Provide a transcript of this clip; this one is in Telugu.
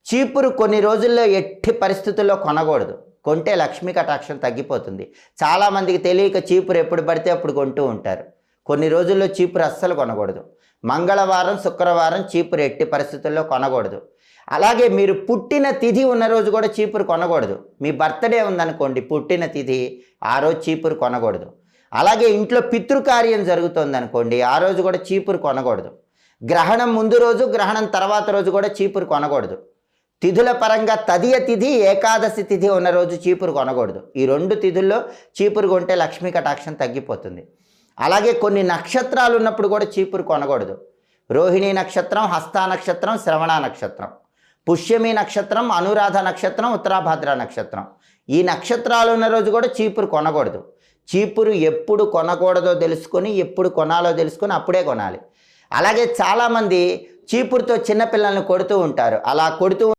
చీపురు కొన్ని రోజుల్లో ఎట్టి పరిస్థితుల్లో కొనకూడదు. కొంటే లక్ష్మీ కటాక్షం తగ్గిపోతుంది. చాలామందికి తెలియక చీపురు ఎప్పుడు పడితే అప్పుడు కొంటూ ఉంటారు. కొన్ని రోజుల్లో చీపురు అస్సలు కొనకూడదు. మంగళవారం, శుక్రవారం చీపురు ఎట్టి పరిస్థితుల్లో కొనకూడదు. అలాగే మీరు పుట్టిన తిథి ఉన్న రోజు కూడా చీపురు కొనకూడదు. మీ బర్త్డే ఉందనుకోండి, పుట్టిన తిథి, ఆ రోజు చీపురు కొనకూడదు. అలాగే ఇంట్లో పితృకార్యం జరుగుతుందనుకోండి, ఆ రోజు కూడా చీపురు కొనకూడదు. గ్రహణం ముందు రోజు, గ్రహణం తర్వాత రోజు కూడా చీపురు కొనకూడదు. తిథుల పరంగా తదియ తిథి, ఏకాదశి తిథి ఉన్న రోజు చీపురు కొనకూడదు. ఈ 2 తిథుల్లో చీపురు కొంటే లక్ష్మీ కటాక్షం తగ్గిపోతుంది. అలాగే కొన్ని నక్షత్రాలు ఉన్నప్పుడు కూడా చీపురు కొనకూడదు. రోహిణీ నక్షత్రం, హస్తా నక్షత్రం, శ్రవణ నక్షత్రం, పుష్యమి నక్షత్రం, అనురాధ నక్షత్రం, ఉత్తరాభాద్ర నక్షత్రం, ఈ నక్షత్రాలు ఉన్న రోజు కూడా చీపురు కొనకూడదు. చీపురు ఎప్పుడు కొనకూడదో తెలుసుకొని, ఎప్పుడు కొనాలో తెలుసుకొని అప్పుడే కొనాలి. అలాగే చాలామంది చీపురుతో చిన్నపిల్లల్ని కొడుతూ ఉంటారు. అలా కొడుతూ